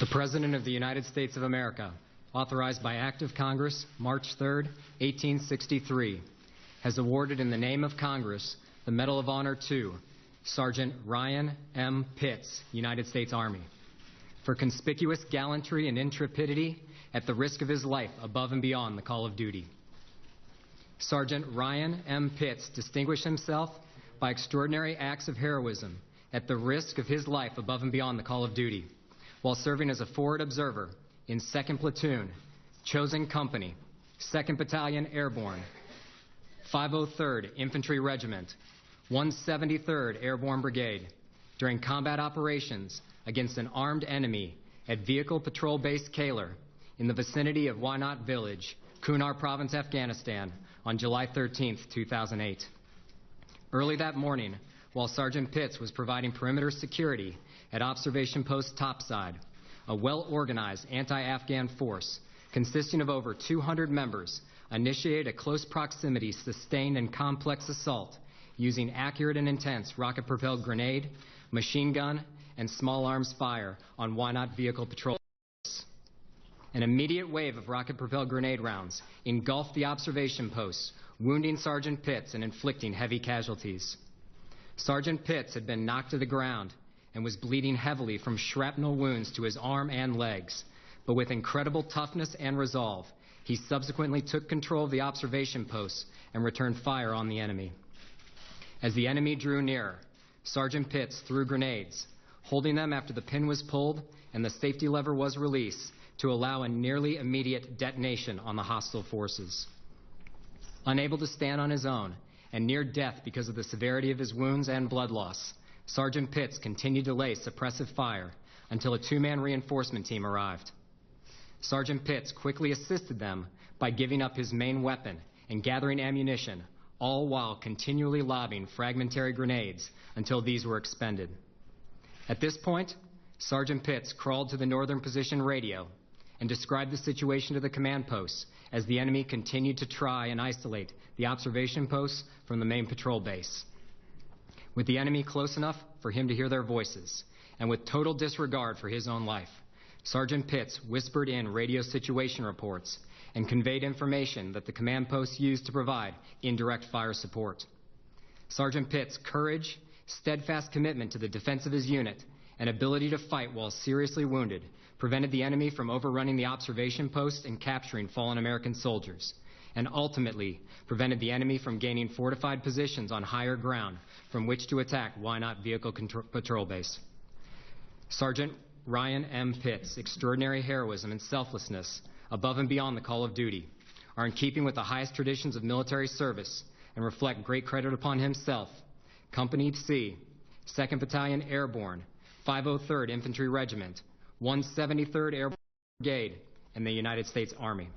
The President of the United States of America, authorized by Act of Congress, March 3, 1863, has awarded in the name of Congress the Medal of Honor to Sergeant Ryan M. Pitts, United States Army, for conspicuous gallantry and intrepidity at the risk of his life above and beyond the call of duty. Sergeant Ryan M. Pitts distinguished himself by extraordinary acts of heroism at the risk of his life above and beyond the call of duty, while serving as a forward observer in 2nd Platoon, Chosen Company, 2nd Battalion Airborne, 503rd Infantry Regiment, 173rd Airborne Brigade, during combat operations against an armed enemy at Vehicle Patrol Base Kaler in the vicinity of Wynot Village, Kunar Province, Afghanistan, on July 13, 2008. Early that morning, while Sergeant Pitts was providing perimeter security at Observation Post Topside, a well-organized anti-Afghan force consisting of over 200 members initiated a close proximity, sustained, and complex assault using accurate and intense rocket-propelled grenade, machine gun, and small arms fire on Wynot Vehicle Patrol. An immediate wave of rocket-propelled grenade rounds engulfed the observation posts, wounding Sergeant Pitts and inflicting heavy casualties. Sergeant Pitts had been knocked to the ground and was bleeding heavily from shrapnel wounds to his arm and legs, but with incredible toughness and resolve, he subsequently took control of the observation posts and returned fire on the enemy. As the enemy drew nearer, Sergeant Pitts threw grenades, holding them after the pin was pulled and the safety lever was released to allow a nearly immediate detonation on the hostile forces. Unable to stand on his own and near death because of the severity of his wounds and blood loss, Sergeant Pitts continued to lay suppressive fire until a two-man reinforcement team arrived. Sergeant Pitts quickly assisted them by giving up his main weapon and gathering ammunition, all while continually lobbing fragmentary grenades until these were expended. At this point, Sergeant Pitts crawled to the northern position radio and described the situation to the command posts as the enemy continued to try and isolate the observation posts from the main patrol base. With the enemy close enough for him to hear their voices, and with total disregard for his own life, Sergeant Pitts whispered in radio situation reports and conveyed information that the command posts used to provide indirect fire support. Sergeant Pitts' courage, steadfast commitment to the defense of his unit, and ability to fight while seriously wounded prevented the enemy from overrunning the observation post and capturing fallen American soldiers, and ultimately prevented the enemy from gaining fortified positions on higher ground from which to attack Wynot Vehicle Patrol Base. Sergeant Ryan M. Pitts' extraordinary heroism and selflessness above and beyond the call of duty are in keeping with the highest traditions of military service and reflect great credit upon himself, Company C, 2nd Battalion Airborne, 503rd Infantry Regiment, 173rd Airborne Brigade, and the United States Army.